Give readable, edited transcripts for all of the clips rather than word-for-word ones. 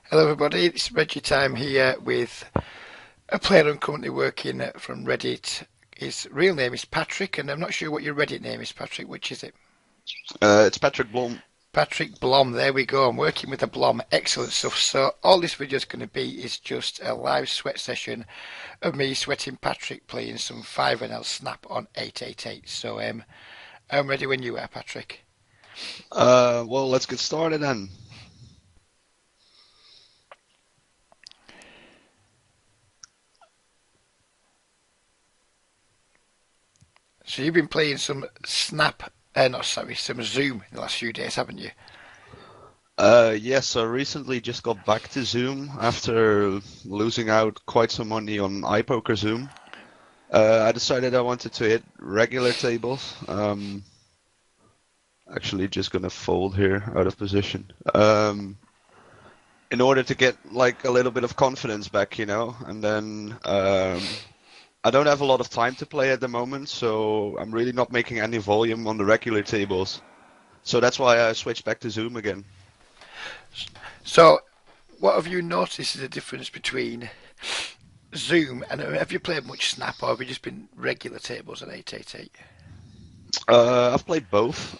Hello everybody, it's Reggie Time here with a player I'm currently working from Reddit. His real name is Patrick, and I'm not sure what your Reddit name is, Patrick. Which is it? It's Patrick Blom. Patrick Blom, there we go. I'm working with a Blom. Excellent stuff. So all this video is going to be is just a live sweat session of me sweating Patrick playing some 5NL Snap on 888. So I'm ready when you are, Patrick. Well, let's get started then. So you've been playing some Snap, some Zoom in the last few days, haven't you? Yes, I recently just got back to Zoom after losing out quite some money on iPoker Zoom. I decided I wanted to hit regular tables. Actually, just gonna fold here out of position. In order to get like a little bit of confidence back, and then I don't have a lot of time to play at the moment, so I'm really not making any volume on the regular tables. So that's why I switched back to Zoom again. So what have you noticed is the difference between Zoom and have you played much Snap or have you just been regular tables at 888? I've played both.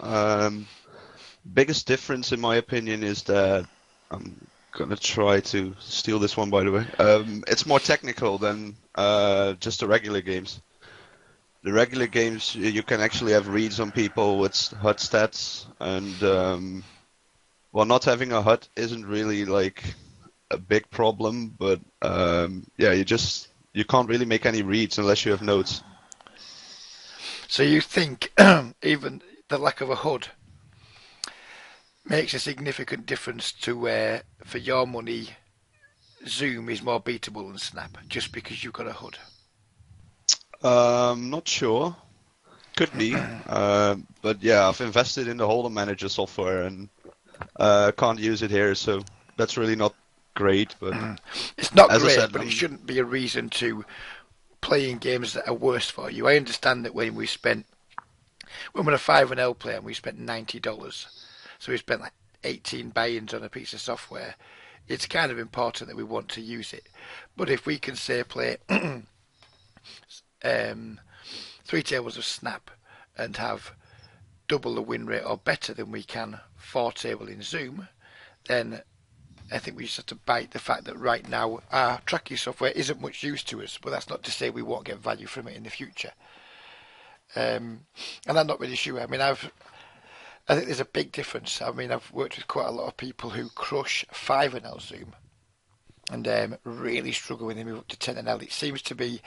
Biggest difference, in my opinion, is that I'm gonna try to steal this one, by the way. It's more technical than just the regular games. The regular games, you can actually have reads on people with HUD stats, and well, not having a HUD isn't really like a big problem, but yeah, you can't really make any reads unless you have notes. So you think even the lack of a HUD makes a significant difference to where for your money Zoom is more beatable than Snap just because you've got a HUD? Not sure. Could be. But yeah, I've invested in the Holder Manager software and can't use it here, so that's really not great. But It's not as I great, said, but it shouldn't be a reason to playing games that are worse for you. I understand that when we're a 5 and L player and we spent $90, so we spent like 18 buy-ins on a piece of software. It's kind of important that we want to use it. But if we can say play 3 tables of Snap and have double the win rate or better than we can 4 table in Zoom, then I think we just have to bite the fact that right now our tracking software isn't much use to us, but that's not to say we won't get value from it in the future. And I'm not really sure. I think there's a big difference. I mean, I've worked with quite a lot of people who crush 5NL Zoom and really struggle when they move up to 10NL. It seems to be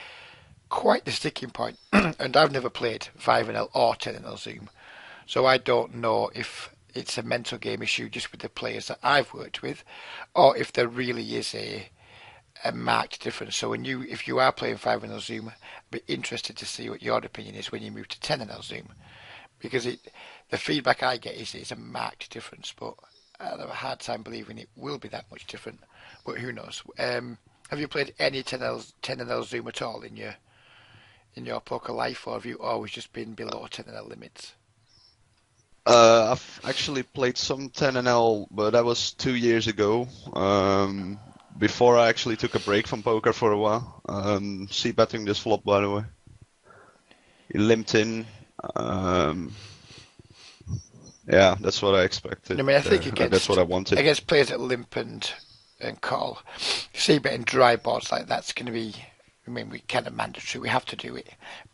quite the sticking point. And I've never played 5NL or 10NL Zoom, so I don't know if it's a mental game issue just with the players that I've worked with, or if there really is a marked difference. So if you are playing 5NL Zoom, I'd be interested to see what your opinion is when you move to 10NL Zoom, because the feedback I get is it's a marked difference, but I have a hard time believing it will be that much different. But who knows? Have you played any 10NL Zoom at all in your poker life, or have you always just been below 10NL limits? I've actually played some 10NL, but that was 2 years ago. Before I actually took a break from poker for a while. C-betting this flop, by the way. He limped in. Yeah, that's what I expected I mean, I think there. That's what I wanted. against players that limp and call, see betting dry boards like that's going to be. I mean, we kind of mandatory. We have to do it.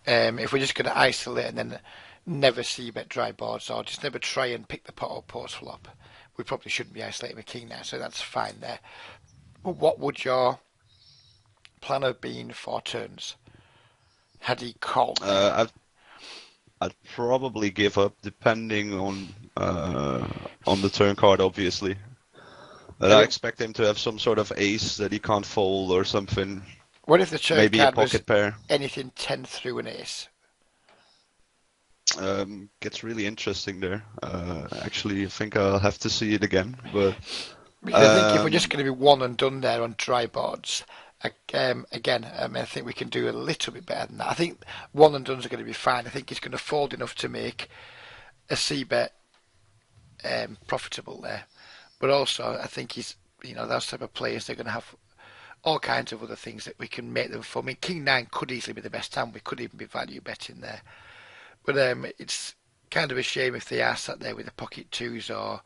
If we're just going to isolate and then never see bet dry boards or just never try and pick the pot or post flop, we probably shouldn't be isolating the king now. So that's fine there. But what would your plan have been for turns had he called there? I'd probably give up, depending on the turn card, obviously. But I expect him to have some sort of ace that he can't fold or something. What if the turn Maybe a card was pocket pair. anything 10 through an ace? Gets really interesting there. Actually, I think I'll have to see it again. But Because I think if we're just going to be one and done there on dry boards, again, I think we can do a little bit better than that. I think one and dones are going to be fine. I think he's going to fold enough to make a C bet profitable there. But also, I think he's those type of players, they're going to have all kinds of other things that we can make them for. I mean, King 9 could easily be the best hand. We could even be value betting there. But it's kind of a shame if they are sat there with the pocket twos or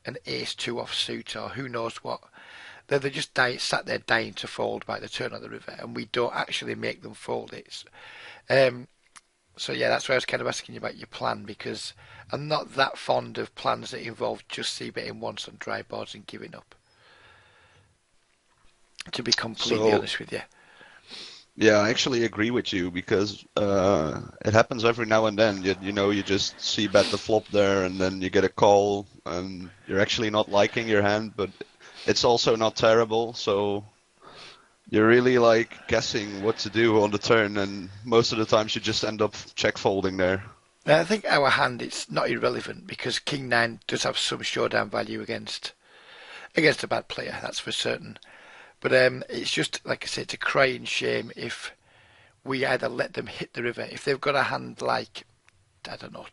an ace 2 offsuit or who knows what. They're just sat there dying to fold by the turn of the river, and we don't actually make them fold it. So yeah, that's why I was kind of asking you about your plan, because I'm not that fond of plans that involve just c-betting once on dry boards and giving up, to be completely So honest with you. yeah, I actually agree with you because it happens every now and then. You just see bet the flop there, and then you get a call, and you're actually not liking your hand, but it's also not terrible. So you're really like guessing what to do on the turn, and most of the times you just end up check folding there. Now, I think our hand, it's not irrelevant because King 9 does have some showdown value against a bad player, that's for certain. But it's just, like I said, it's a crying shame if we either let them hit the river. If they've got a hand like, I don't know,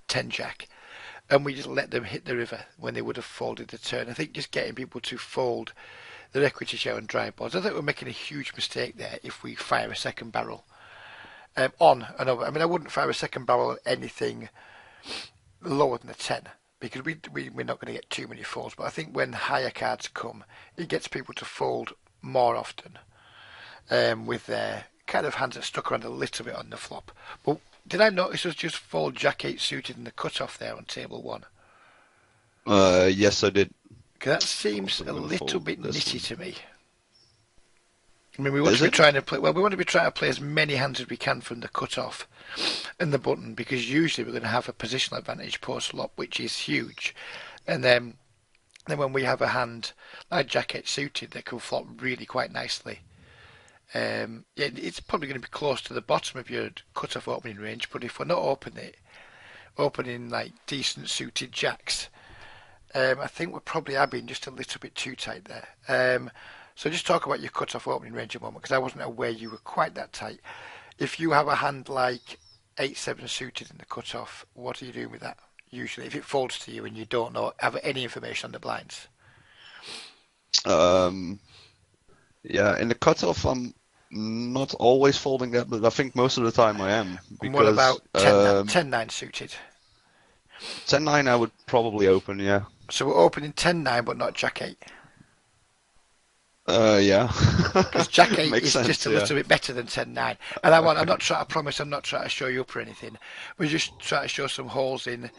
10 jack, and we just let them hit the river when they would have folded the turn. I think just getting people to fold their equity share on dry boards, I think we're making a huge mistake there if we fire a second barrel on and over. I mean, I wouldn't fire a second barrel on anything lower than a 10 because we're not going to get too many folds. But I think when higher cards come, it gets people to fold more often with their kind of hands that stuck around a little bit on the flop. But did I notice us just fold Jack 8 suited in the cutoff there on table 1? Yes, I did. Because that seems Also a gonna little fold bit this nitty one. to me. I mean, we want Is to be it? trying to play. Well, we want to be trying to play as many hands as we can from the cutoff and the button, because usually we're going to have a positional advantage post flop, which is huge. And then when we have a hand like Jack 8 suited that can flop really quite nicely, yeah, it's probably going to be close to the bottom of your cutoff opening range. But if we're not opening like decent suited jacks, I think we probably are being just a little bit too tight there. So just talk about your cut-off opening range a moment, because I wasn't aware you were quite that tight. If you have a hand like 8-7 suited in the cut-off, what are you doing with that? Usually, if it folds to you and you don't have any information on the blinds. Um, yeah, in the cutoff, I'm not always folding that, but I think most of the time I am And what because about 10-9 suited? 10-9 I would probably open, yeah. So we're opening 10-9 but not Jack 8. Yeah. Because Jack 8 Makes is just sense, a yeah. little bit better than 10-9. And I'm Okay. not trying to promise, I'm not trying to show you up or anything. We're just trying to show some holes in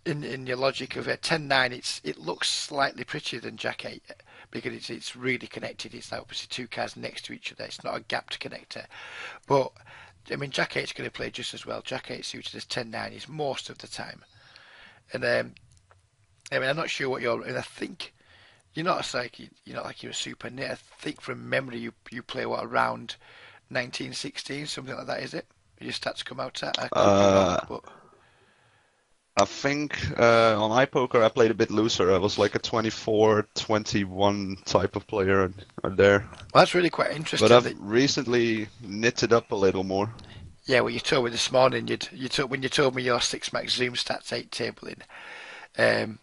your logic of it. 10-9, it looks slightly prettier than Jack 8 because it's really connected. It's like obviously two cards next to each other. It's not a gapped connector. But, I mean, Jack 8's going to play just as well. Jack 8 suited as 10-9 is most of the time. And, I mean, I'm not sure what and I think you're not like you're a super nit. I think from memory you play what around 1916, something like that, is it? Your stats come out at. I could be wrong, Uh, but I think on iPoker I played a bit looser. I was like a 24-21 type of player there. well, that's really quite But interesting. I've That recently knitted up a little more. yeah, well, you told me this morning when you told me your six max Zoom stats 8 tabling, um,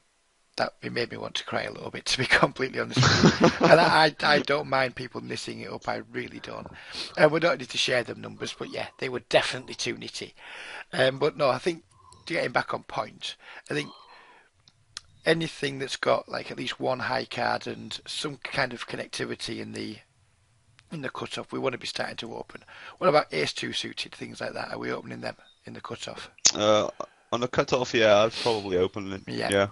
that it made me want to cry a little bit, to be completely honest with you. And I don't mind people missing it up, I really don't. And we don't need to share them numbers, but yeah, they were definitely too nitty. But no, I think getting back on point, I think anything that's got like at least one high card and some kind of connectivity in the cutoff, we want to be starting to open. What about ace two suited, things like that? Are we opening them in the cutoff? Uh, on the cutoff, yeah, I'd probably open it. Yeah. Yeah.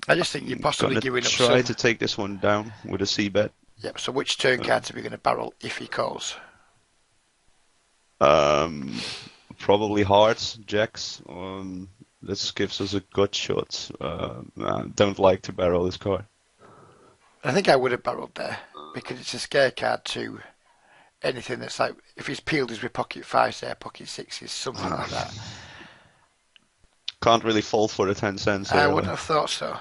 I just think you're I'm possibly gonna giving up try some. to take this one down with a C bet. Yep. So which turn Uh, cards are we going to barrel if he calls? Um, Probably hearts, jacks. This gives us a gut shot. I don't like to barrel this card. I think I would have barreled there because it's a scare card to anything that's like if he's peeled us with pocket fives there, pocket sixes, something like that. Can't really fold for the 10 cents I here. wouldn't have thought so.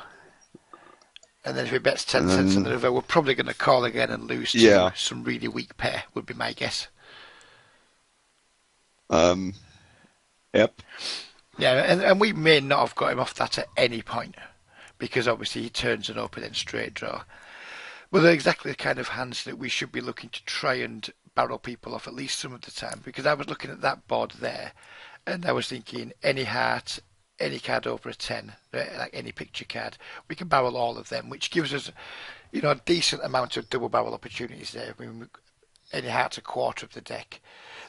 And then if he bets 10 And cents on the then, river, we're probably going to call again and lose to yeah. some really weak pair, would be my guess. Um, yep. Yeah, and we may not have got him off that at any point because obviously he turns an open end straight draw. But they're exactly the kind of hands that we should be looking to try and barrel people off at least some of the time. Because I was looking at that board there, and I was thinking any heart, any card over a 10, like any picture card, we can barrel all of them, which gives us, a decent amount of double barrel opportunities there. I mean, any heart's a quarter of the deck.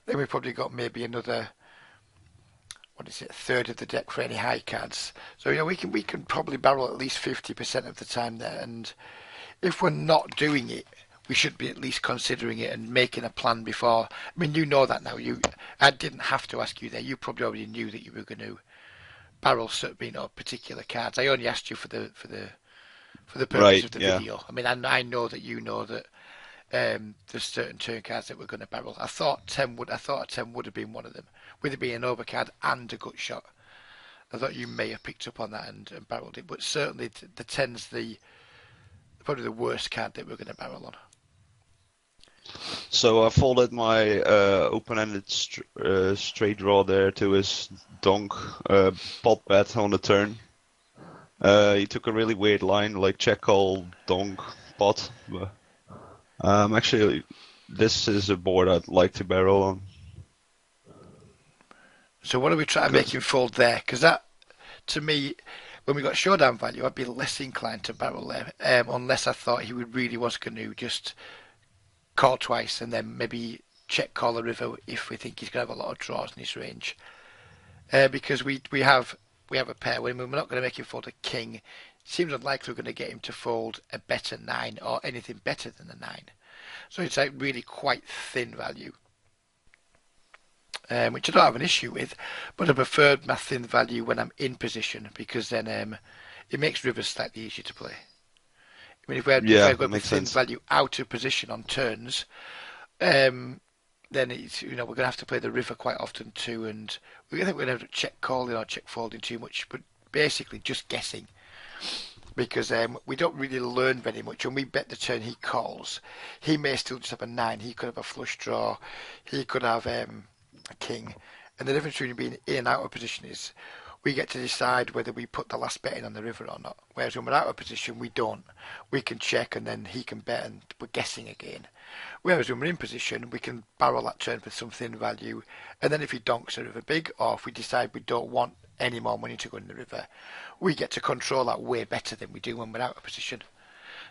Then we've probably got maybe another, what is it, a third of the deck for any high cards. So we can probably barrel at least 50% of the time there. And if we're not doing it, we should be at least considering it and making a plan before. I mean, you know that now. I didn't have to ask you there. You probably already knew that you were going to barrel certain particular cards. I only asked you for the purpose Right, of the yeah. video. I mean, I know that you know that there's certain turn cards that we're going to barrel. I thought a 10 would have been one of them, with it being an overcard and a gut shot. I thought you may have picked up on that and barreled it, but certainly the 10's probably the worst card that we're going to barrel on. So I folded my open-ended straight draw there to his donk pot bet on the turn. He took a really weird line, like check call donk pot. Actually, this is a board I'd like to barrel on. So what are we trying to make him fold there? Because that, to me, when we got showdown value, I'd be less inclined to barrel there, unless I thought he really was going to just call twice and then maybe check call a river if we think he's going to have a lot of draws in his range. Because we have a pair. When we're not going to make him fold a king, it seems unlikely we're going to get him to fold a better 9 or anything better than a 9. So it's like really quite thin value, which I don't have an issue with, but I prefer my thin value when I'm in position because then it makes rivers slightly easier to play. I mean, if we're going with thin value out of position on turns, then it's we're going to have to play the river quite often too, and I think we're going to have to check calling or check folding too much, but basically just guessing, because we don't really learn very much. When we bet the turn he calls, he may still just have a 9, he could have a flush draw, he could have a king, and the difference between being in and out of position is we get to decide whether we put the last bet in on the river or not. Whereas when we're out of position, we don't. We can check and then he can bet and we're guessing again. Whereas when we're in position, we can barrel that turn for some thin value. And then if he donks the river big, or if we decide we don't want any more money to go in the river, we get to control that way better than we do when we're out of position.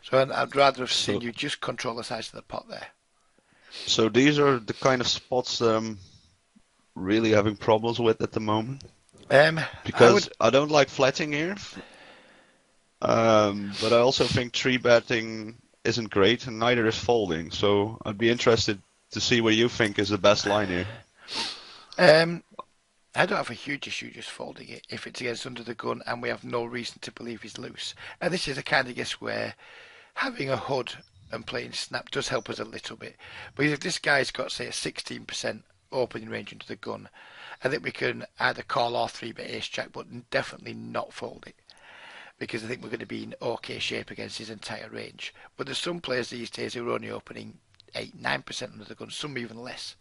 So I'd rather have seen you just control the size of the pot there. So these are the kind of spots that I'm really having problems with at the moment. Because I don't like flatting here, but I also think 3-betting isn't great, and neither is folding. So I'd be interested to see what you think is the best line here. I don't have a huge issue just folding it if it's against under the gun and we have no reason to believe he's loose. And this is a kind of guess where having a HUD and playing snap does help us a little bit. But if this guy's got, say, a 16% opening range under the gun, I think we can either call or 3-bet ace-jack, but definitely not fold it. Because I think we're going to be in okay shape against his entire range. But there's some players these days who are only opening 8-9% under the gun, some even less.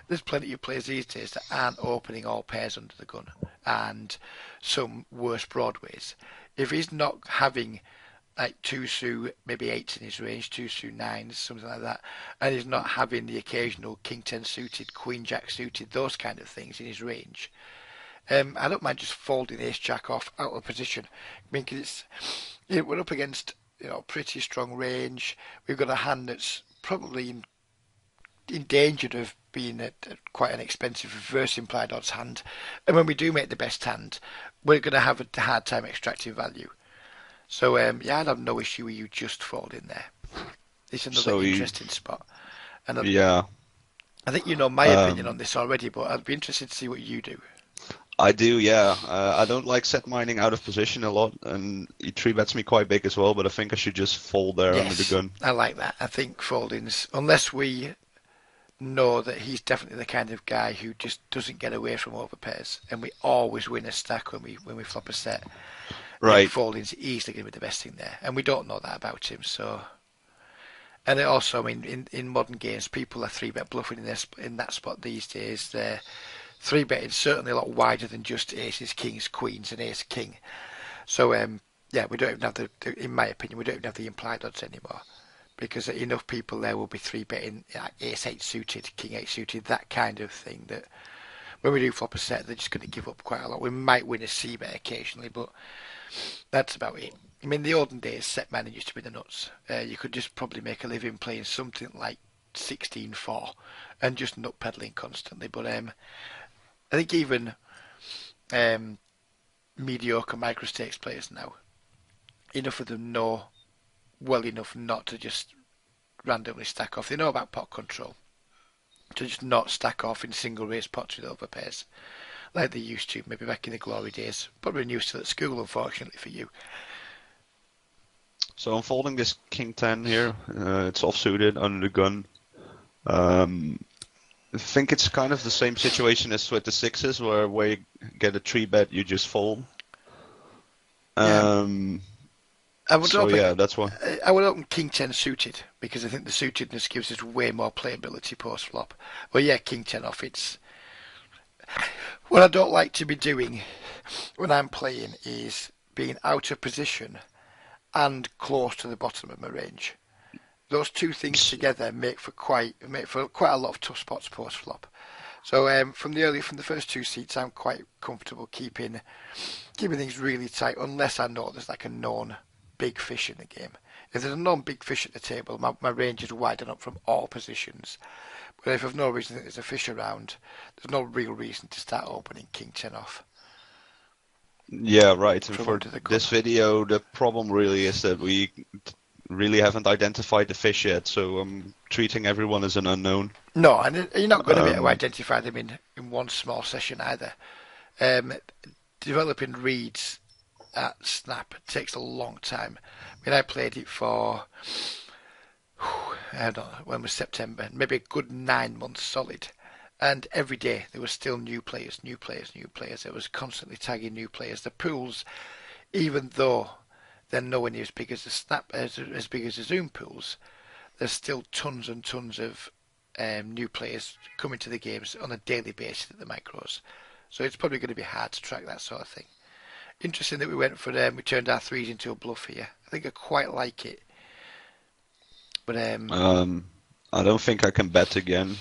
There's plenty of players these days that aren't opening all pairs under the gun, and some worse broadways. If he's not having like 2-suit, maybe 8s in his range, 2-suit 9s, something like that, and he's not having the occasional King 10 suited, Queen Jack suited, those kind of things in his range, I don't mind just folding Ace Jack off out of position. I mean, cause we're up against pretty strong range. We've got a hand that's probably in danger of being quite an expensive reverse implied odds hand, and when we do make the best hand, we're going to have a hard time extracting value. So I'd have no issue with you just folding there. It's another interesting spot. And I think you know my opinion on this already, but I'd be interested to see what you do. I do, yeah. I don't like set mining out of position a lot, and he 3-bets me quite big as well, but I think I should just fold there under the gun. I like that. I think folding's, unless we know that he's definitely the kind of guy who just doesn't get away from overpairs, and we always win a stack when we flop a set. Right. Folding's easily going to be the best thing there, and we don't know that about him. So, and it also, I mean, in modern games, people are 3-bet bluffing in that spot these days. They're 3-betting certainly a lot wider than just aces, kings, queens, and ace king. So, yeah, we don't even have in my opinion, we don't even have the implied odds anymore. Because enough people there will be 3-betting ace-8 suited, king-8 suited, that kind of thing, that when we do flop a set, they're just going to give up quite a lot. We might win a c-bet occasionally, but that's about it. I mean, the olden days, set mining used to be the nuts. You could just probably make a living playing something like 16-4 and just nut peddling constantly. But I think even mediocre microstakes players now, enough of them know well enough not to just randomly stack off. They know about pot control, to just not stack off in single race pots with overpairs like they used to, maybe back in the glory days. Probably new still at school, unfortunately for you. So I'm folding this king 10 here. It's offsuited under the gun. I think it's kind of the same situation as with the sixes, where you get a 3-bet, you just fold. That's why. I would open king 10 suited, because I think the suitedness gives us way more playability post flop. But yeah, king 10 off. It's what I don't like to be doing when I'm playing is being out of position and close to the bottom of my range. Those two things together make for quite a lot of tough spots post flop. So from the first two seats, I'm quite comfortable keeping things really tight, unless I know there's like a known big fish in the game. If there's a known big fish at the table, my range is widen up from all positions. But if I've no reason that there's a fish around, there's no real reason to start opening king 10 off. Yeah, right. And for this video, the problem really is that we really haven't identified the fish yet, so I'm treating everyone as an unknown. No, and you're not going to be able to identify them in one small session either. Developing reads at Snap takes a long time. I mean, I played it for, I don't know, when was September, maybe a good 9 months solid. And every day there were still new players. It was constantly tagging new players. The pools, even though they're nowhere near as big as the Snap, as big as the Zoom pools, there's still tons and tons of new players coming to the games on a daily basis at the micros. So it's probably going to be hard to track that sort of thing. Interesting that we turned our threes into a bluff here. I think I quite like it. But I don't think I can bet again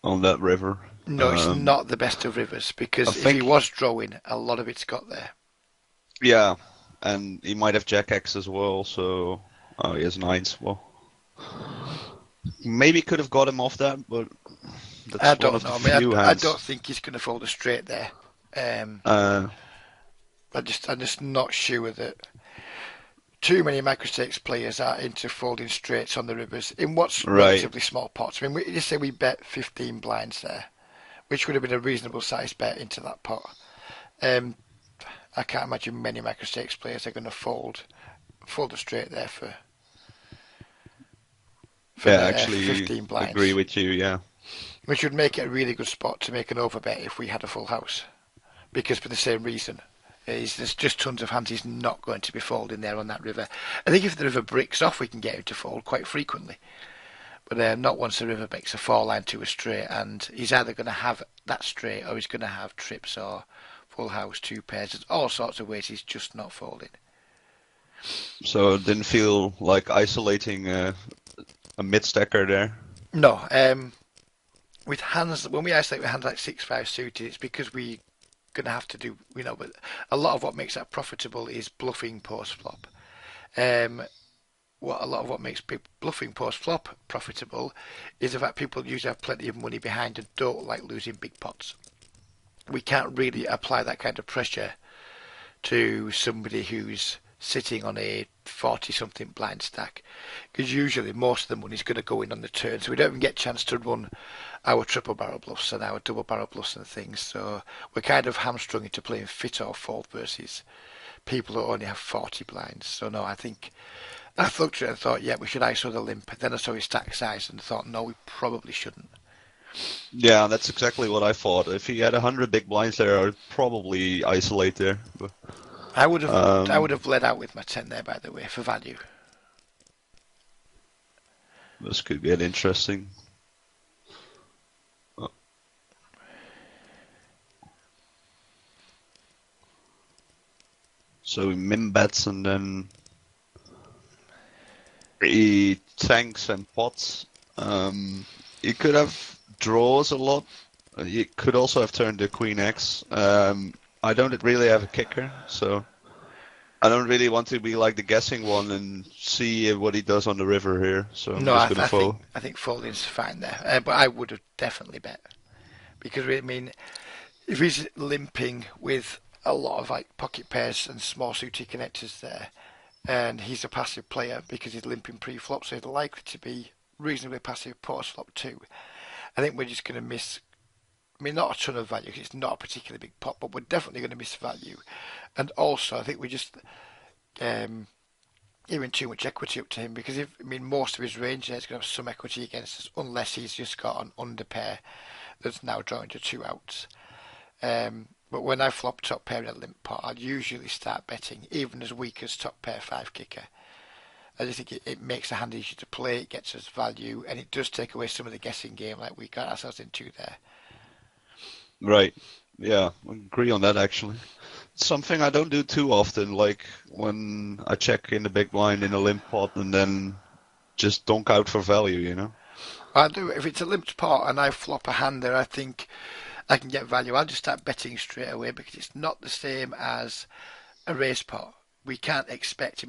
on that river. No, it's not the best of rivers, because if he was drawing, a lot of it's got there. Yeah, and he might have Jack X as well, so he has nines. Well, maybe could have got him off that, but that's I don't know. I don't think he's going to fold a straight there. I'm just not sure that too many microstakes players are into folding straights on the rivers in what's relatively small pots. I mean, just say we bet 15 blinds there, which would have been a reasonable size bet into that pot. I can't imagine many microstakes players are going to fold a straight there for actually 15 blinds. Agree with you, yeah. Which would make it a really good spot to make an overbet if we had a full house, because for the same reason. There's just tons of hands he's not going to be folding there on that river. I think if the river bricks off, we can get him to fold quite frequently. But not once the river makes a 4-line to a straight, and he's either going to have that straight or he's going to have trips or full house, two pairs. There's all sorts of ways he's just not folding. So it didn't feel like isolating a mid-stacker there? No. With hands, when we isolate with hands like 6-5 suited, it's because we going to have to do, but a lot of what makes that profitable is bluffing post flop. A lot of what makes bluffing post flop profitable is the fact people usually have plenty of money behind and don't like losing big pots. We can't really apply that kind of pressure to somebody who's sitting on a 40-something blind stack, because usually most of the money's going to go in on the turn, so we don't even get a chance to run our triple barrel bluffs and our double barrel bluffs and things. So we're kind of hamstrung into playing fit or fold versus people who only have 40 blinds. So no, I think I looked at it and thought, yeah, we should ISO the limp. Then I saw his stack size and thought, no, we probably shouldn't. Yeah, that's exactly what I thought. If he had 100 big blinds there, I'd probably isolate there. But I would have led out with my 10 there, by the way, for value. This could get interesting. So he min bets and then he tanks and pots. He could have draws a lot. He could also have turned the Queen X. I don't really have a kicker, so I don't really want to be like the guessing one and see what he does on the river here. So I'm No, just gonna fold. I think folding's fine there, but I would have definitely bet because I mean, if he's limping with a lot of like pocket pairs and small suited connectors there, and he's a passive player because he's limping pre-flop, so he's likely to be reasonably passive post-flop too. I think we're just going to miss. I mean, not a ton of value because it's not a particularly big pot, but we're definitely going to miss value. And also, I think we're just giving too much equity up to him because if I mean most of his range there is going to have some equity against us, unless he's just got an underpair that's now drawing to 2 outs. But when I flop top pair in a limp pot, I'd usually start betting, even as weak as top pair 5 kicker. I just think it makes the hand easier to play, it gets us value, and it does take away some of the guessing game like we got ourselves into there. Right. Yeah, I agree on that actually. Something I don't do too often, like when I check in the big blind in a limp pot and then just donk out for value, you know? I do. If it's a limped pot and I flop a hand there, I think I can get value. I'll just start betting straight away because it's not the same as a raise pot. We can't expect.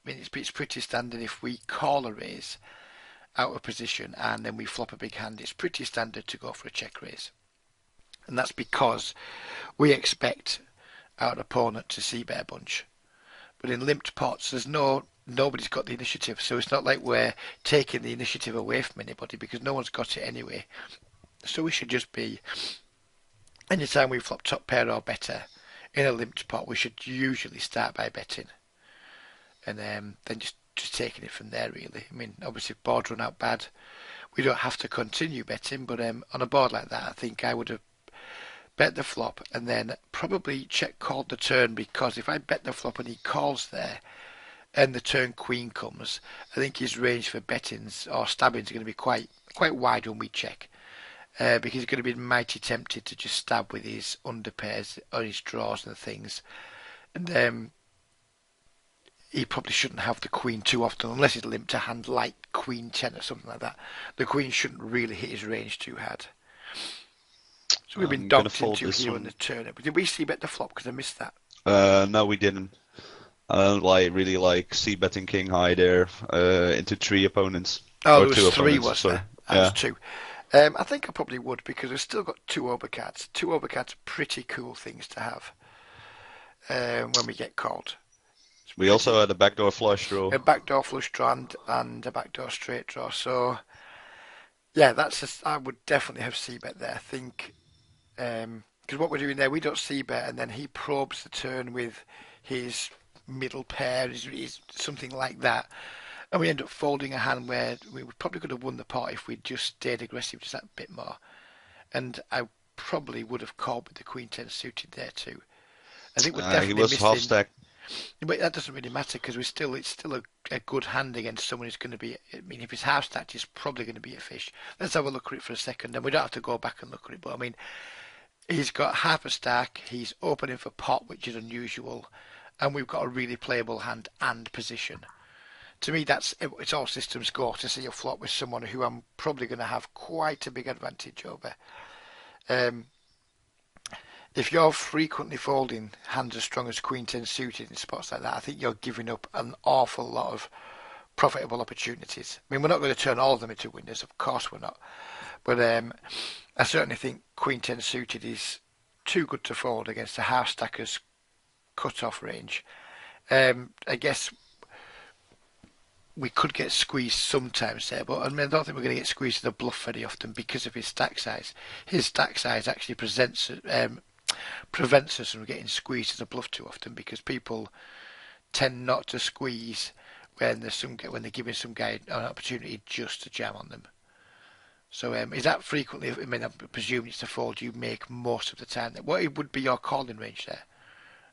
It's pretty standard if we call a raise out of position and then we flop a big hand. It's pretty standard to go for a check raise, and that's because we expect our opponent to see bet a bunch. But in limped pots, nobody's got the initiative, so it's not like we're taking the initiative away from anybody because no one's got it anyway. So we should just be, anytime we flop top pair or better in a limped pot, we should usually start by betting, and then just taking it from there really. I mean, obviously if boards run out bad, we don't have to continue betting, but on a board like that, I think I would have bet the flop and then probably check called the turn, because if I bet the flop and he calls there and the turn queen comes, I think his range for bettings or stabbings are going to be quite wide when we check. Because he's going to be mighty tempted to just stab with his underpairs or his draws and things. And he probably shouldn't have the queen too often, unless he's limped a hand like queen 10 or something like that. The queen shouldn't really hit his range too hard. So we've been docked into here on the turn. But did we see bet the flop? Because I missed that. No, we didn't. I don't really like c-betting king high there into 3 opponents. Oh, or there 2 was 3, opponents, was sorry. there? That was 2. I think I probably would because we've still got 2 overcards. 2 overcards are pretty cool things to have when we get called. We also had a backdoor flush draw. A backdoor flush draw and a backdoor straight draw. So, yeah, I would definitely have c-bet there. I think, because what we're doing there, we don't c-bet and then he probes the turn with his middle pair, is something like that. And we end up folding a hand where we probably could have won the pot if we'd just stayed aggressive just that bit more. And I probably would have called with the queen 10 suited there too. I think we're definitely he was missing. half stack. But that doesn't really matter because it's still a good hand against someone who's going to be. I mean, if he's half stacked, he's probably going to be a fish. Let's have a look at it for a second, and we don't have to go back and look at it. But I mean, he's got half a stack. He's opening for pot, which is unusual, and we've got a really playable hand and position. To me, it's all systems go to see a flop with someone who I'm probably going to have quite a big advantage over. If you're frequently folding hands as strong as queen 10 suited in spots like that, I think you're giving up an awful lot of profitable opportunities. I mean, we're not going to turn all of them into winners, of course we're not. But I certainly think queen 10 suited is too good to fold against a half stacker's cut-off range. I guess we could get squeezed sometimes there, but I mean, I don't think we're going to get squeezed to the bluff very often because of his stack size. His stack size actually prevents us from getting squeezed to the bluff too often because people tend not to squeeze when they're giving some guy an opportunity just to jam on them. So is that frequently? I mean, I presume it's a fold you make most of the time. What would be your calling range there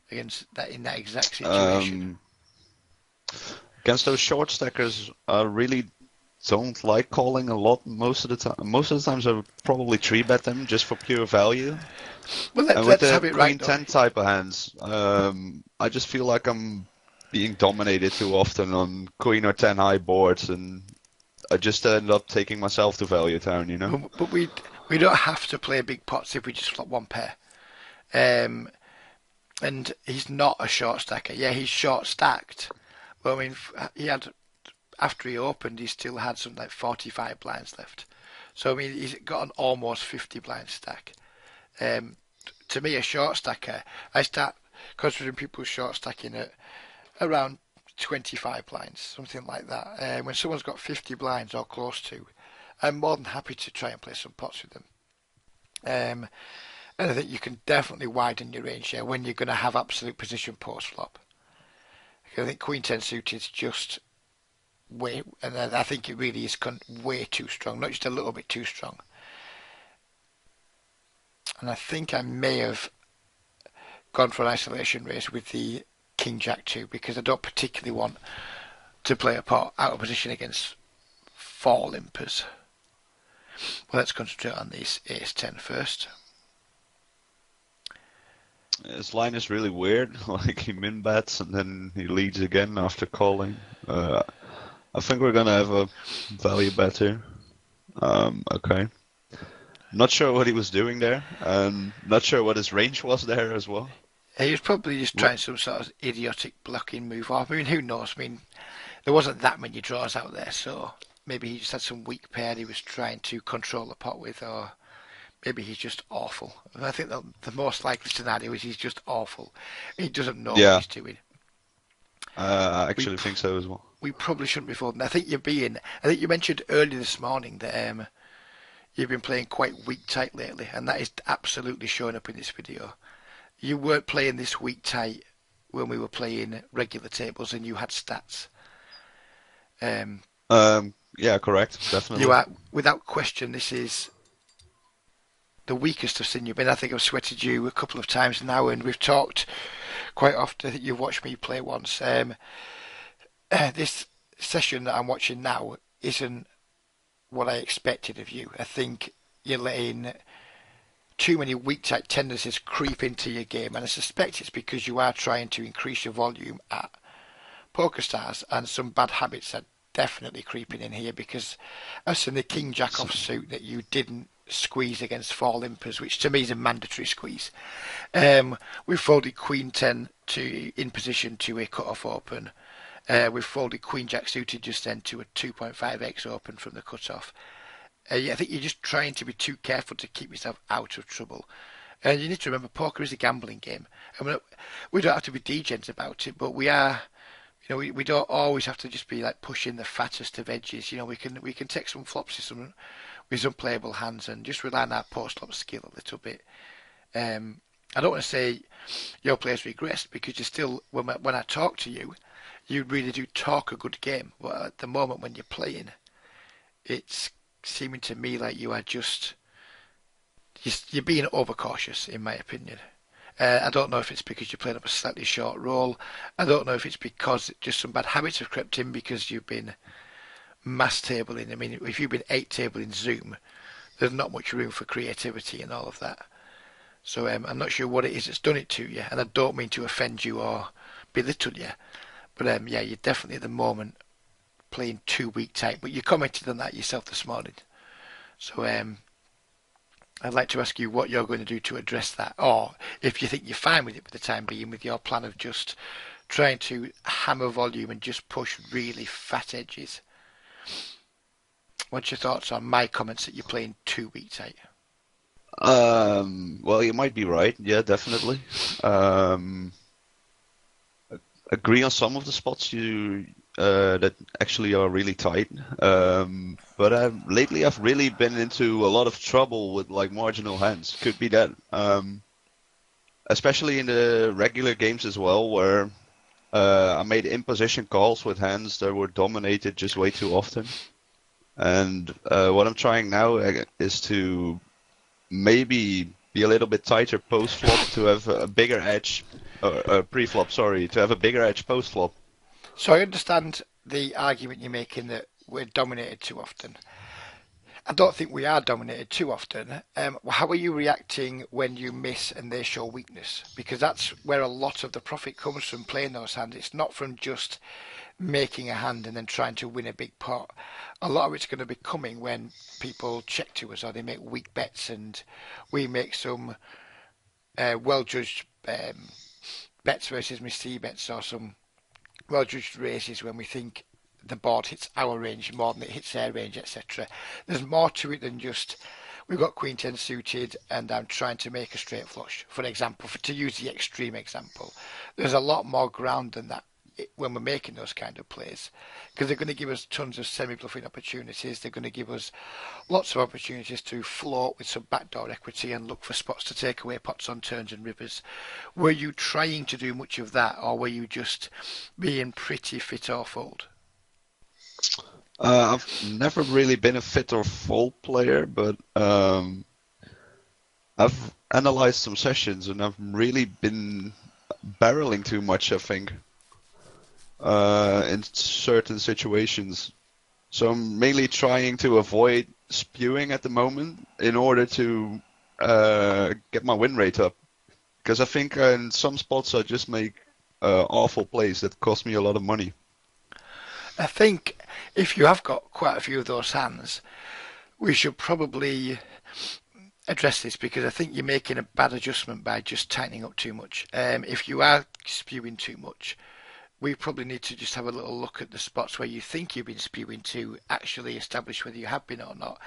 against that in that exact situation? Against those short stackers, I really don't like calling a lot most of the time. Most of the times I would probably 3-bet them just for pure value. Well, And with let's the have it right Queen though. 10 type of hands, I just feel like I'm being dominated too often on Queen or 10 high boards, and I just end up taking myself to value town, you know? But we don't have to play big pots if we just flop one pair. Um, and he's not a short stacker. Yeah, he's short stacked. But I mean, he had after he opened, he still had something like 45 blinds left. So I mean, he's got an almost 50 blind stack. Um, to me, a short stacker, I start considering people short stacking at around 25 blinds, something like that. When someone's got 50 blinds or close to, I'm more than happy to try and play some pots with them. And I think you can definitely widen your range here when you're going to have absolute position post flop. I think Queen 10 suited is just way, and I think it really is way too strong, not just a little bit too strong. And I think I may have gone for an isolation race with the King Jack 2 because I don't particularly want to play a pot out of position against 4 limpers. Well, let's concentrate on this Ace 10 first. His line is really weird. Like he min bets and then he leads again after calling. I think we're gonna have a value bet here. Okay. Not sure what he was doing there, and not sure what his range was there as well. He was probably just trying some sort of idiotic blocking move. I mean, who knows? I mean, there wasn't that many draws out there, so maybe he just had some weak pair he was trying to control the pot with, or maybe he's just awful. And I think the most likely scenario is he's just awful. He doesn't know what he's doing. I actually think so as well. We probably shouldn't be folding. I think you mentioned earlier this morning that you've been playing quite weak tight lately, and that is absolutely showing up in this video. You weren't playing this weak tight when we were playing regular tables and you had stats. Yeah, correct, definitely. You are, without question, this is the weakest I've seen you been. I think I've sweated you a couple of times now, and we've talked quite often. I think you've watched me play once. This session that I'm watching now isn't what I expected of you. I think you're letting too many weak type tendencies creep into your game, and I suspect it's because you are trying to increase your volume at PokerStars, and some bad habits are definitely creeping in here because I've seen the King Jack offsuit that you didn't squeeze against 4 limpers, which to me is a mandatory squeeze. We've folded Queen 10 to in position to a cut-off open. We've folded Queen Jack suited just then to a 2.5x open from the cut-off. I think you're just trying to be too careful to keep yourself out of trouble. And you need to remember, poker is a gambling game. And we don't have to be degens about it, but we are. You know, we don't always have to just be like pushing the fattest of edges. You know, we can take some flops with some playable hands and just rely on our post-flop skill a little bit. I don't want to say your players regressed because you still, when I talk to you, you really do talk a good game. But at the moment when you're playing, it's seeming to me like you are you're being overcautious, in my opinion. I don't know if it's because you're playing up a slightly short roll. I don't know if it's because just some bad habits have crept in because you've been mass tabling. I mean, if you've been 8 tabling Zoom, there's not much room for creativity and all of that. So I'm not sure what it is that's done it to you, and I don't mean to offend you or belittle you. But yeah, you're definitely at the moment playing too weak tight. But you commented on that yourself this morning. So I'd like to ask you what you're going to do to address that, or if you think you're fine with it for the time being, with your plan of just trying to hammer volume and just push really fat edges. What's your thoughts on my comments that you're playing too weak tight? Well, you might be right. Yeah, definitely. Agree on some of the spots you that actually are really tight. But lately I've really been into a lot of trouble with like marginal hands. Could be that. Especially in the regular games as well, where I made in-position calls with hands that were dominated just way too often. And what I'm trying now is to maybe be a little bit tighter post-flop to have a bigger edge, pre-flop, sorry, to have a bigger edge post-flop. So I understand the argument you're making that we're dominated too often. I don't think we are dominated too often. How are you reacting when you miss and they show weakness? Because that's where a lot of the profit comes from playing those hands. It's not from just making a hand and then trying to win a big pot. A lot of it's going to be coming when people check to us or they make weak bets and we make some well judged bets versus misty bets or some well judged races when we think the board hits our range more than it hits their range, etc. There's more to it than just we've got Queen 10 suited and I'm trying to make a straight flush, for example, to use the extreme example. There's a lot more ground than that when we're making those kind of plays, because they're going to give us tons of semi-bluffing opportunities. They're going to give us lots of opportunities to float with some backdoor equity and look for spots to take away pots on turns and rivers. Were you trying to do much of that, or were you just being pretty fit or fold? I've never really been a fit or fold player, but I've analyzed some sessions and I've really been barreling too much, I think, in certain situations. So I'm mainly trying to avoid spewing at the moment in order to get my win rate up. Because I think in some spots I just make awful plays that cost me a lot of money. I think if you have got quite a few of those hands, we should probably address this, because I think you're making a bad adjustment by just tightening up too much. If you are spewing too much, we probably need to just have a little look at the spots where you think you've been spewing to actually establish whether you have been or not.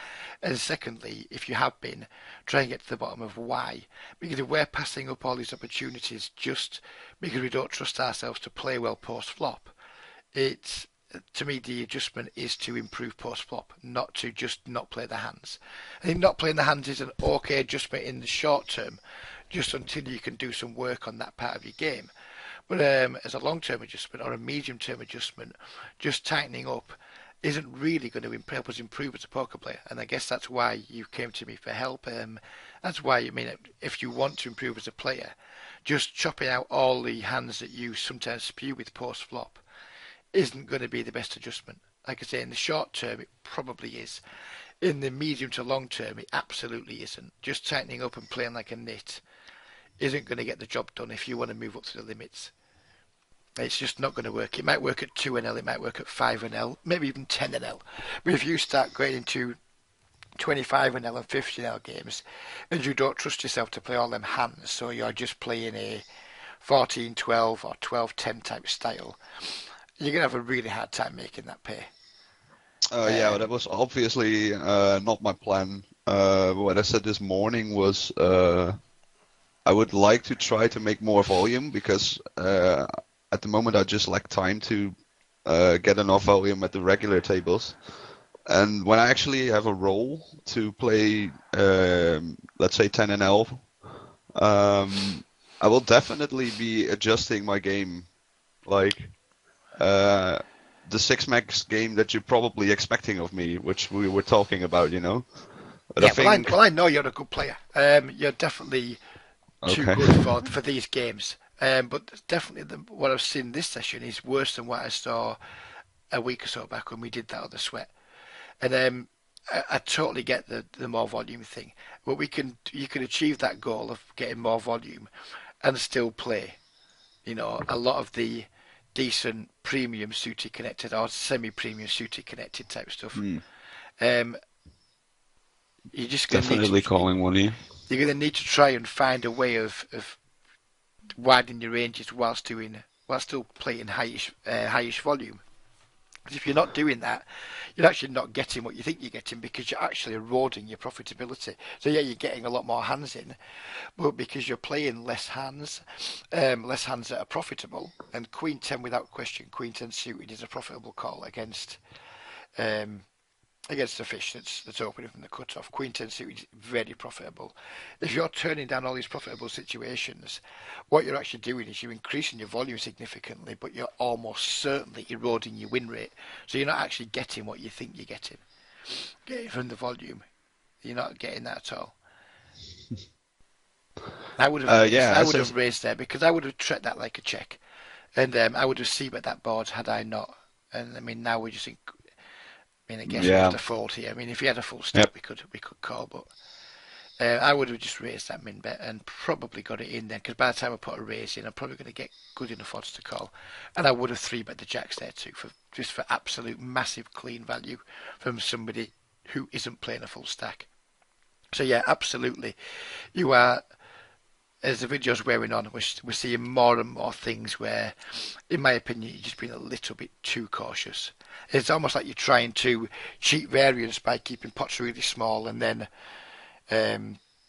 And secondly, if you have been, try and get to the bottom of why. Because if we're passing up all these opportunities just because we don't trust ourselves to play well post-flop, it's, to me, the adjustment is to improve post-flop, not to just not play the hands. I think not playing the hands is an okay adjustment in the short term, just until you can do some work on that part of your game. But as a long-term adjustment or a medium-term adjustment, just tightening up isn't really going to help us improve as a poker player. And I guess that's why you came to me for help. That's why, I mean, if you want to improve as a player, just chopping out all the hands that you sometimes spew with post-flop isn't going to be the best adjustment. Like I say, in the short term, it probably is. In the medium to long term, it absolutely isn't. Just tightening up and playing like a nit isn't going to get the job done if you want to move up to the limits. It's just not going to work. It might work at 2NL, it might work at 5NL, maybe even 10NL. But if you start going into 25NL and 50NL games and you don't trust yourself to play all them hands, so you're just playing a 14-12 or 12-10 type style, you're going to have a really hard time making that pay. Yeah, that was obviously not my plan. What I said this morning was I would like to try to make more volume, because at the moment I just lack time to get enough volume at the regular tables. And when I actually have a role to play, let's say 10NL, I will definitely be adjusting my game, like the 6-max game that you're probably expecting of me, which we were talking about, you know. But Yeah, I think... well, I know you're a good player. You're definitely too Okay. good for these games. But definitely what I've seen this session is worse than what I saw a week or so back when we did that other sweat. And I totally get the more volume thing, but you can achieve that goal of getting more volume and still play. You know, a lot of the decent premium suited connected or semi-premium suited connected type stuff. Um, you're just going to need Definitely to calling one of you. you're going to need to try and find a way of widening your ranges while still playing highish volume. Because if you're not doing that, you're actually not getting what you think you're getting, because you're actually eroding your profitability. So yeah, you're getting a lot more hands in, but because you're playing less hands that are profitable, and Queen 10 without question, Queen 10 suited is a profitable call um, against the fish that's opening from the cutoff. Queen 10 suited is very profitable. If you're turning down all these profitable situations, what you're actually doing is you're increasing your volume significantly, but you're almost certainly eroding your win rate. So you're not actually getting what you think you're getting from the volume. You're not getting that at all. I would have raised there, because I would have treated that like a check, and I would have seen at that board had I not. And I mean, now we're just I mean, I guess we have Yeah. to fold here. I mean, if he had a full stack, Yep. we could call, but I would have just raised that min bet and probably got it in there, because by the time I put a raise in, I'm probably going to get good enough odds to call, and I would have three bet the jacks there too, for just for absolute massive clean value from somebody who isn't playing a full stack. So yeah, absolutely, you are. As the video's wearing on, we're seeing more and more things where, in my opinion, you're just being a little bit too cautious. It's almost like you're trying to cheat variance by keeping pots really small and then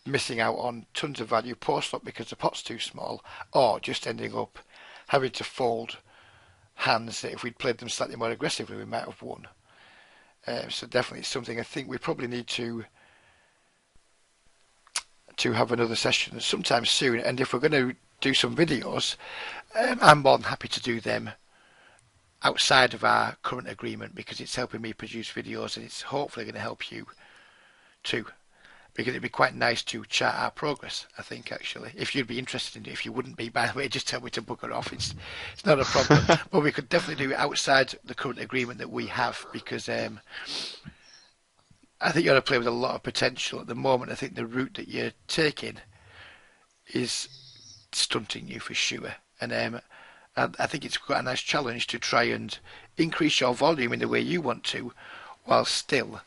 missing out on tons of value post-flop because the pot's too small, or just ending up having to fold hands that if we'd played them slightly more aggressively, we might have won. So definitely it's something I think we probably need to have another session sometime soon. And if we're going to do some videos, I'm more than happy to do them outside of our current agreement, because it's helping me produce videos and it's hopefully going to help you too. Because it'd be quite nice to chart our progress, I think, actually. If you'd be interested in it. If you wouldn't be, by the way, just tell me to bugger off. It's not a problem. But we could definitely do it outside the current agreement that we have, because I think you're to play with a lot of potential at the moment. I think the route that you're taking is stunting you for sure. And I think it's quite a nice challenge to try and increase your volume in the way you want to, while still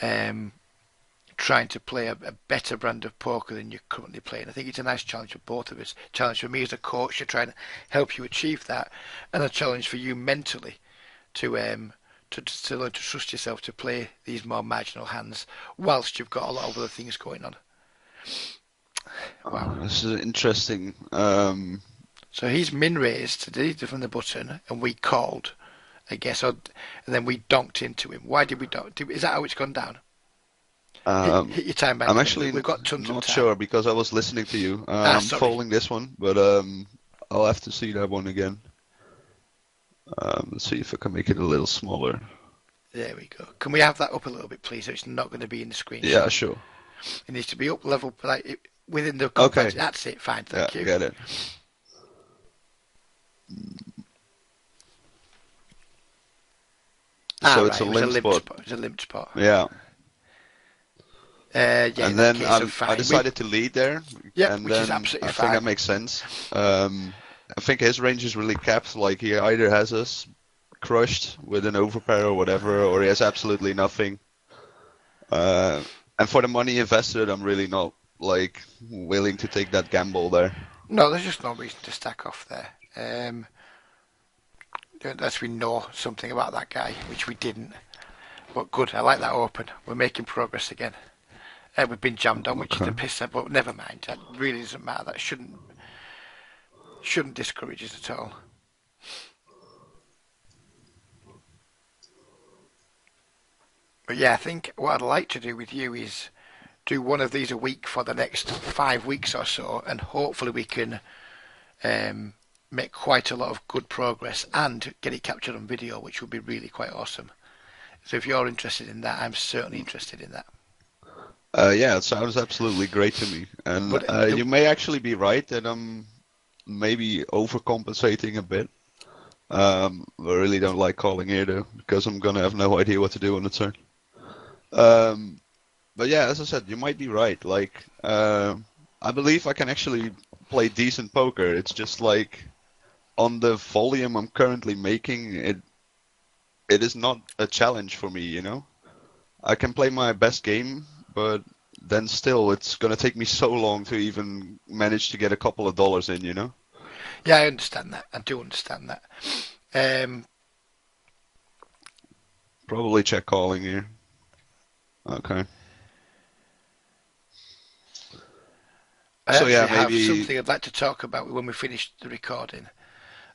trying to play a better brand of poker than you're currently playing. I think it's a nice challenge for both of us. Challenge for me as a coach to try and help you achieve that, and a challenge for you mentally to learn to trust yourself to play these more marginal hands whilst you've got a lot of other things going on. Wow. This is interesting. So he's min raised from the button, and we called, I guess, and then we donked into him. Why did we donk? Is that how it's gone down? Hit your time back. I'm actually We've got tons not of time. sure because I was listening to you. I'm Sorry. following this one, but I'll have to see that one again. Let's see if I can make it a little smaller. There we go. Can we have that up a little bit, please? So it's not going to be in the screen. Yeah, sure. It needs to be up level, like within the confines. Okay. That's it. Fine. Thank you. Get it. So it's a limp spot. It's a limp spot. Yeah. Yeah. And then fine. I decided to lead there. Yeah, and which then is absolutely I fine. think that makes sense. I think his range is really capped. Like he either has us crushed with an overpair or whatever, or he has absolutely nothing. And for the money invested, I'm really not like willing to take that gamble there. No, there's just no reason to stack off there. Unless we know something about that guy, which we didn't. But good, I like that open. We're making progress again. We've been jammed on, which is the pisser, but never mind. That really doesn't matter. That shouldn't discourage us at all. But yeah, I think what I'd like to do with you is do one of these a week for the next 5 weeks or so, and hopefully we can make quite a lot of good progress and get it captured on video, which would be really quite awesome. So if you're interested in that, I'm certainly interested in that. Yeah, it sounds absolutely great to me. And you may actually be right that I'm maybe overcompensating a bit. I really don't like calling here though, because I'm gonna have no idea what to do on the turn. But yeah, as I said, you might be right. Like, I believe I can actually play decent poker. It's just like on the volume I'm currently making, it is not a challenge for me, you know? I can play my best game, but then still it's going to take me so long to even manage to get a couple of dollars in, you know? Yeah, I understand that. I do understand that. Probably check calling here. Okay. I So yeah, have maybe something I'd like to talk about when we finish the recording.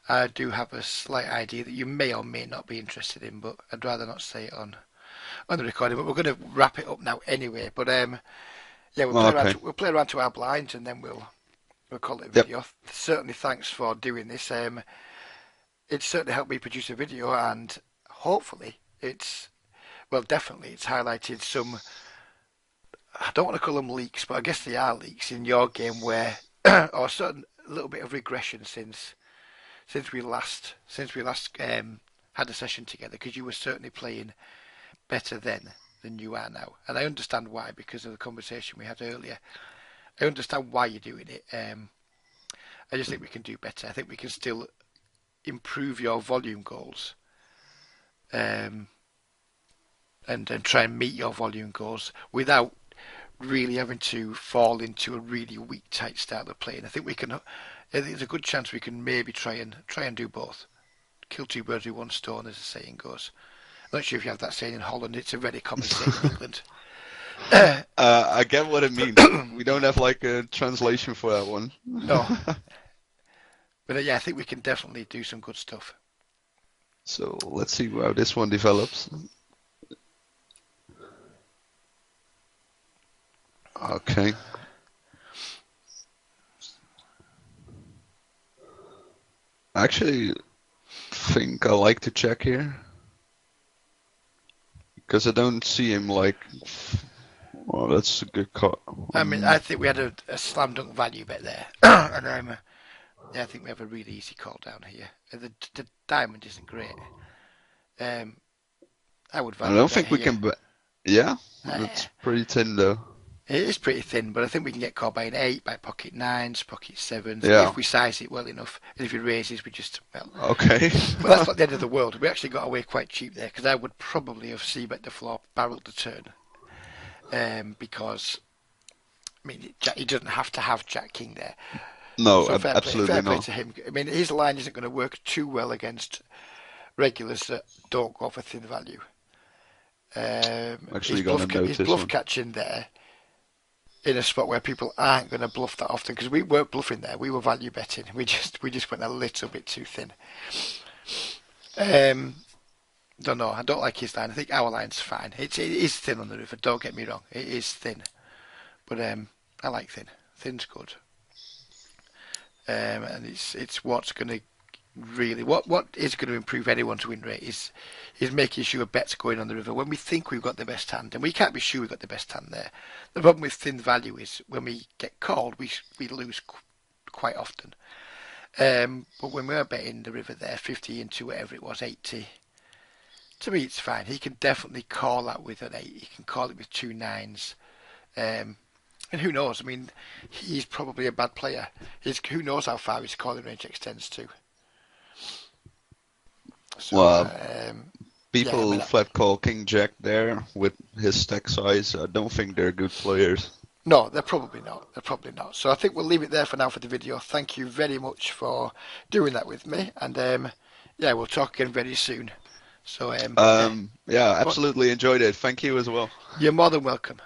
I do have a slight idea that you may or may not be interested in, but I'd rather not say it on the recording. But we're going to wrap it up now anyway. But yeah, we'll play around to our blinds, and then we'll call it a video. Yep. Certainly, thanks for doing this. It's certainly helped me produce a video, and hopefully definitely it's highlighted some. I don't want to call them leaks, but I guess they are leaks in your game where, or a little bit of regression since we last had a session together, because you were certainly playing better then than you are now. And I understand why, because of the conversation we had earlier. I understand why you're doing it. I just think we can do better. I think we can still improve your volume goals, and try and meet your volume goals without really having to fall into a really weak, tight style of playing. I think we can. I think there's a good chance we can maybe try and do both. Kill two birds with one stone, as the saying goes. I'm not sure if you have that saying in Holland. It's a very common saying in England. I get what it means. We don't have like a translation for that one. No. But yeah, I think we can definitely do some good stuff. So let's see how this one develops. Okay. I actually think I like to check here. Because I don't see him like... Well, that's a good call. I mean, I think we had a slam dunk value bet there. And yeah, I think we have a really easy call down here. The diamond isn't great. I would value I don't bet think we here. can bet. Yeah? That's pretty thin though. It is pretty thin, but I think we can get called by an 8, by pocket 9s, pocket 7s, Yeah. if we size it well enough. And if he raises, we just, well... Okay. Well, that's not the end of the world. We actually got away quite cheap there, because I would probably have c-bet the flop, barreled the turn. Because, I mean, he doesn't have to have Jack King there. No, So absolutely fair play not. to him. I mean, his line isn't going to work too well against regulars that don't go for thin value. Actually gonna notice his bluff one. catching there in a spot where people aren't going to bluff that often, because we weren't bluffing there. We were value betting. We just went a little bit too thin. Don't know. I don't like his line. I think our line's fine. It is thin on the river. Don't get me wrong. It is thin, but I like thin. Thin's good. And it's what's going to really what is going to improve anyone's win rate is making sure bets going on the river when we think we've got the best hand, and we can't be sure we've got the best hand there. The problem with thin value is when we get called, we lose quite often. But when we're betting the river there, 50 into whatever it was, 80. To me, it's fine. He can definitely call that with an 8. He can call it with 2 9s. And who knows? I mean, he's probably a bad player. Who knows how far his calling range extends to? So, Well, people yeah, I mean, flat call King Jack there with his stack size. I don't think they're good players. no, they're probably not. They're probably not. So I think we'll leave it there for now for the video. Thank you very much for doing that with me, and yeah, we'll talk again very soon. So Yeah, absolutely enjoyed it. Thank you as well. you're more than welcome.